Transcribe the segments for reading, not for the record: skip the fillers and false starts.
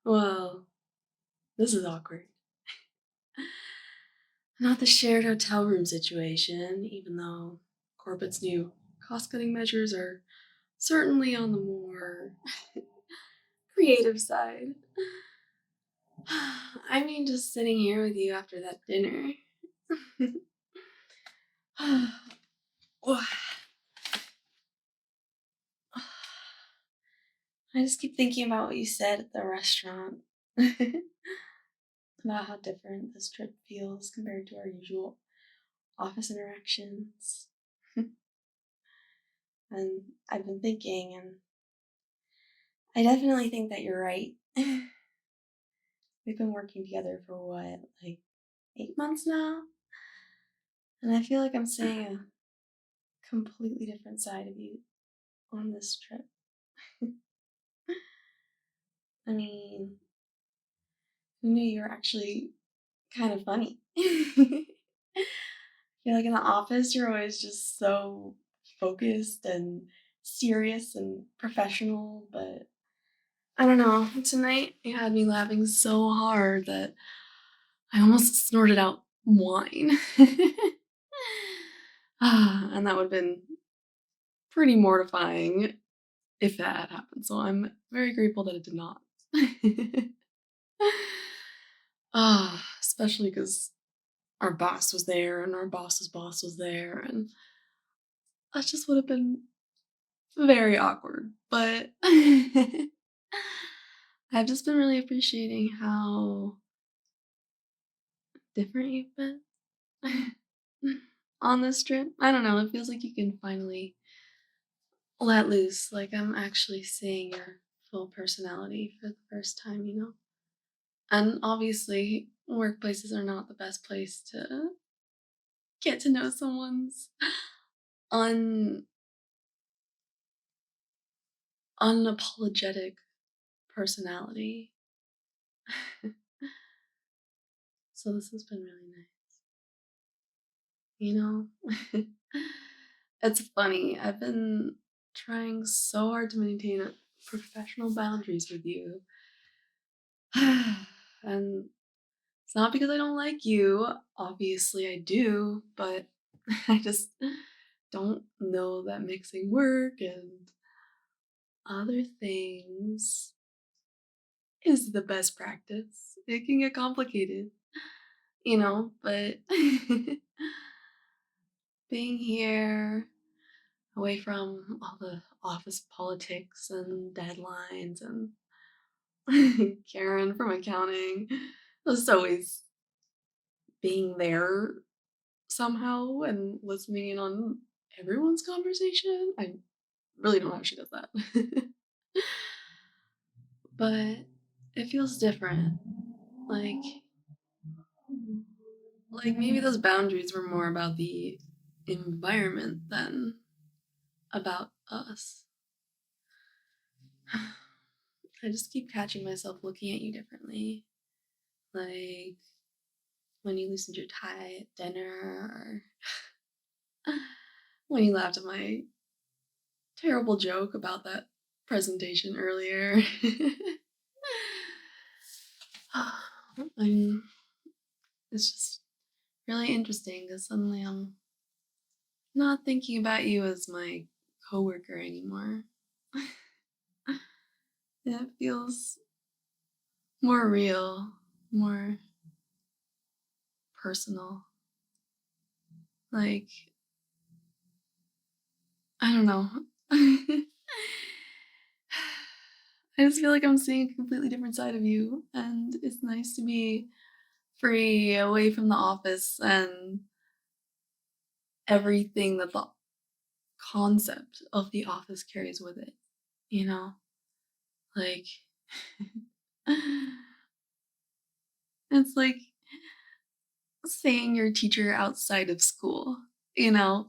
Well, this is awkward. Not the shared hotel room situation, even though corporate's new cost cutting measures are certainly on the more creative side. I mean, just sitting here with you after that dinner. I just keep thinking about what you said at the restaurant about how different this trip feels compared to our usual office interactions. And I've been thinking, and I definitely think that you're right. We've been working together for what, like 8 months now? And I feel like I'm seeing a completely different side of you on this trip. I mean, who knew you were actually kind of funny? I feel like in the office, you're always just so focused and serious and professional, but I don't know. Tonight, you had me laughing so hard that I almost snorted out wine. And that would have been pretty mortifying if that had happened. So I'm very grateful that it did not. Especially because our boss was there and our boss's boss was there, and that just would have been very awkward. But I've just been really appreciating how different you've been on this trip. I don't know, it feels like you can finally let loose. Like I'm actually seeing your full personality for the first time, you know? And obviously, workplaces are not the best place to get to know someone's un unapologetic personality. So this has been really nice. You know? It's funny. I've been trying so hard to maintain professional boundaries with you. And it's not because I don't like you. Obviously, I do, but I just don't know that mixing work and other things is the best practice. It can get complicated, you know, but being here away from all the office politics and deadlines and Karen from accounting, just always being there somehow and listening in on everyone's conversation. I really don't know how she does that. But it feels different. Like like maybe those boundaries were more about the environment than about us. I just keep catching myself looking at you differently. Like when you loosened your tie at dinner, or when you laughed at my terrible joke about that presentation earlier. I'm, it's just really interesting because suddenly I'm not thinking about you as my coworker anymore. It feels more real, more personal. Like, I don't know. I just feel like I'm seeing a completely different side of you, and it's nice to be free away from the office and everything that the concept of the office carries with it, you know? Like, it's like seeing your teacher outside of school, you know?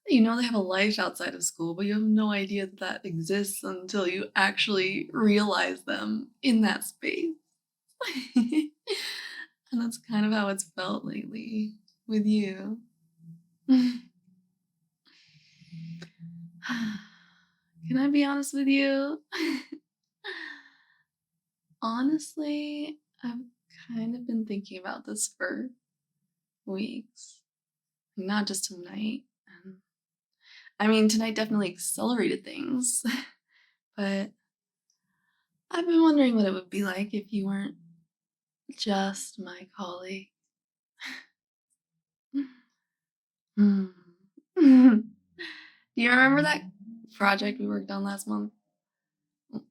You know they have a life outside of school, but you have no idea that that exists until you actually realize them in that space. And that's kind of how it's felt lately with you. Can I be honest with you? Honestly, I've kind of been thinking about this for weeks, not just tonight. And I mean, tonight definitely accelerated things, but I've been wondering what it would be like if you weren't just my colleague. Hmm. Do you remember that project we worked on last month?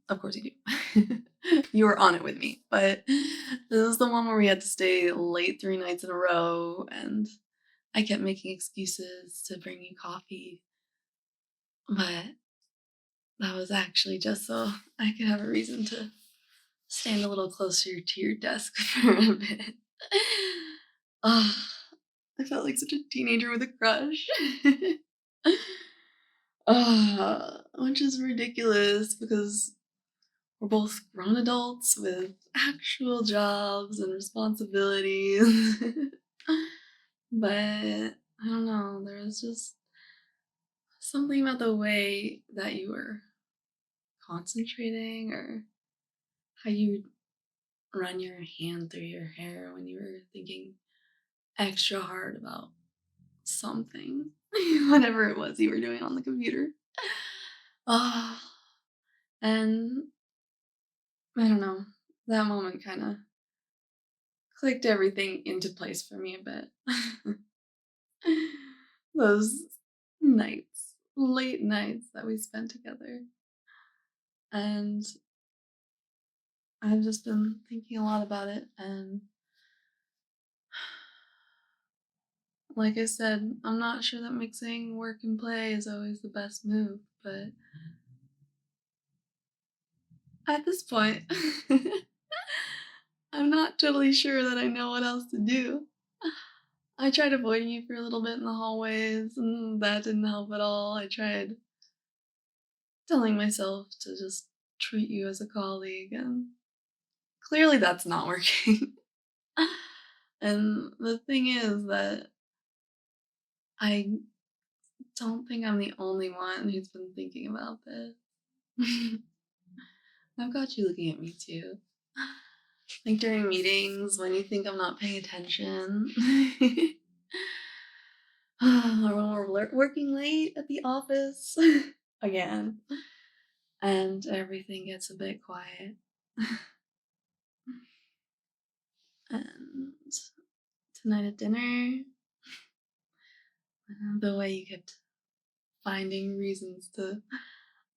Of course you do. You were on it with me, but this is the one where we had to stay late 3 nights in a row, and I kept making excuses to bring you coffee, but that was actually just so I could have a reason to stand a little closer to your desk for a bit. Oh, I felt like such a teenager with a crush. Which is ridiculous because we're both grown adults with actual jobs and responsibilities. But I don't know, there was just something about the way that you were concentrating or how you would run your hand through your hair when you were thinking extra hard about something, whatever it was you were doing on the computer. Oh, and I don't know, that moment kind of clicked everything into place for me a bit. Those nights, late nights that we spent together. And I've just been thinking a lot about it. And like I said, I'm not sure that mixing work and play is always the best move, but at this point, I'm not totally sure that I know what else to do. I tried avoiding you for a little bit in the hallways, and that didn't help at all. I tried telling myself to just treat you as a colleague, and clearly that's not working. And the thing is that I don't think I'm the only one who's been thinking about this. I've got you looking at me too. Like during meetings when you think I'm not paying attention. Or when we're working late at the office again. And everything gets a bit quiet. And tonight at dinner, the way you kept finding reasons to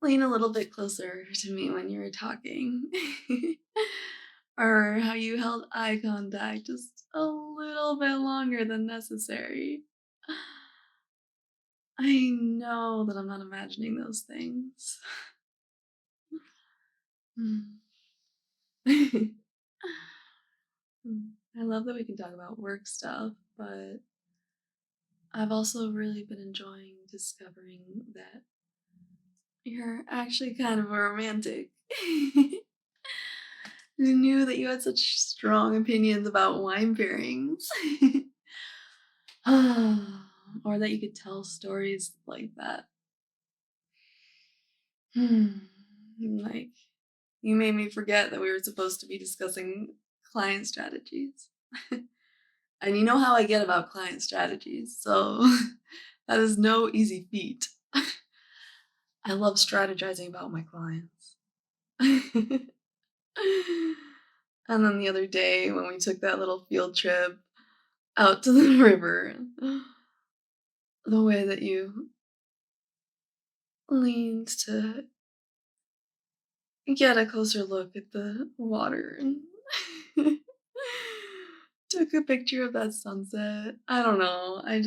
lean a little bit closer to me when you were talking. Or how you held eye contact just a little bit longer than necessary. I know that I'm not imagining those things. Mm. I love that we can talk about work stuff, but I've also really been enjoying discovering that you're actually kind of a romantic. Who knew that you had such strong opinions about wine pairings? Or that you could tell stories like that. Like, you made me forget that we were supposed to be discussing client strategies. And you know how I get about client strategies, so that is no easy feat. I love strategizing about my clients. And then the other day when we took that little field trip out to the river, the way that you leaned to get a closer look at the water and took a picture of that sunset. I don't know. I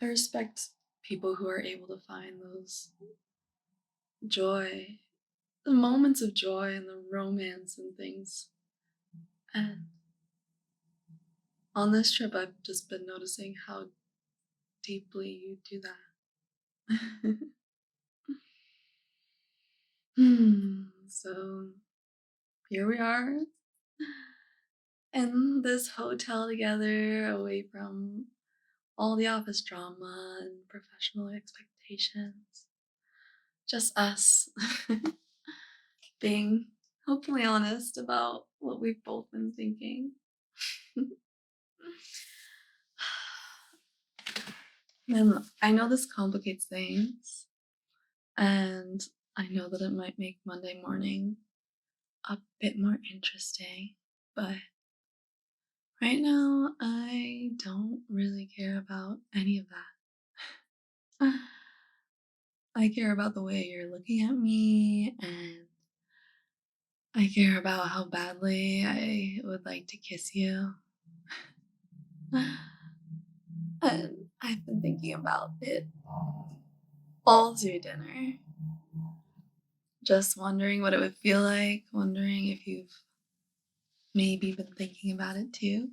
respect people who are able to find those joy, the moments of joy and the romance and things. And on this trip, I've just been noticing how deeply you do that. So here we are in this hotel together, away from all the office drama and professional expectations. Just us. being hopefully honest about what we've both been thinking. And I know this complicates things, and I know that it might make Monday morning a bit more interesting, but right now I don't really care about any of that. I care about the way you're looking at me, and I care about how badly I would like to kiss you. And I've been thinking about it all through dinner. Just wondering what it would feel like, wondering if you've maybe been thinking about it too.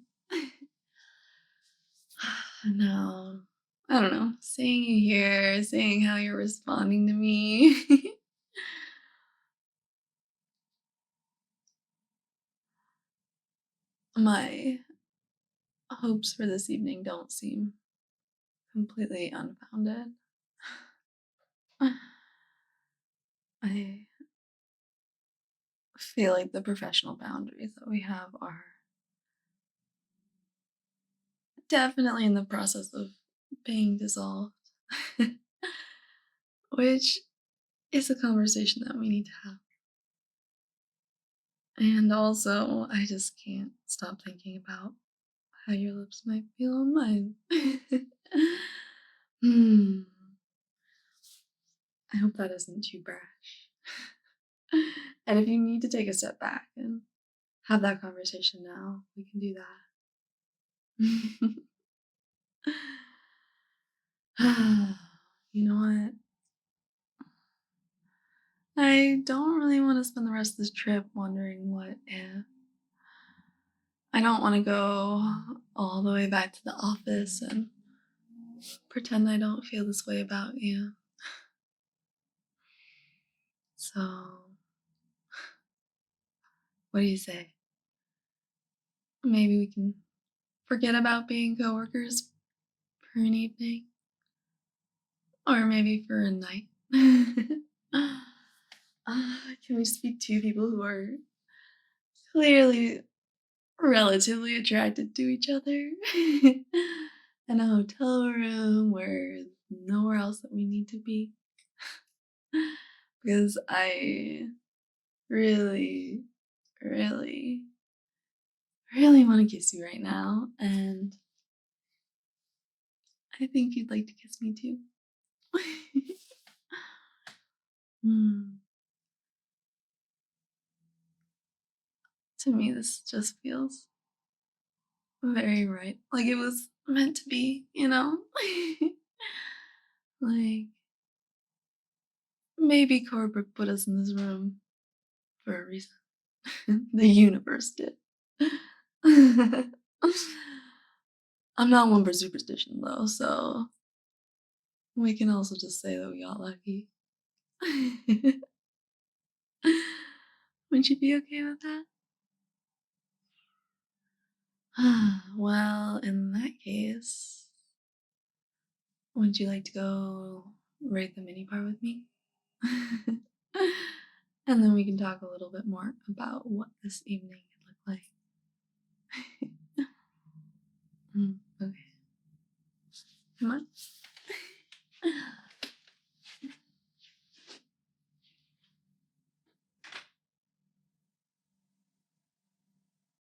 No, I don't know. Seeing you here, seeing how you're responding to me. My hopes for this evening don't seem completely unfounded. I feel like the professional boundaries that we have are definitely in the process of being dissolved, which is a conversation that we need to have. And also, I just can't stop thinking about how your lips might feel on mine. Hmm. I hope that isn't too brash. And if you need to take a step back and have that conversation now, we can do that. You know what? I don't really want to spend the rest of this trip wondering what if. I don't want to go all the way back to the office and pretend I don't feel this way about you. So, what do you say? Maybe we can forget about being coworkers for an evening, or maybe for a night. Can we just be two people who are clearly relatively attracted to each other in a hotel room where nowhere else that we need to be? Because I really, really, really want to kiss you right now, and I think you'd like to kiss me too. Mm. To me, this just feels very right. Like it was meant to be, you know? Like maybe corporate put us in this room for a reason. The universe did. I'm not one for superstition though, so we can also just say that we got lucky. Would you be okay with that? Well, in that case, would you like to go rate the mini bar with me? And then we can talk a little bit more about what this evening could look like. Okay. Come on.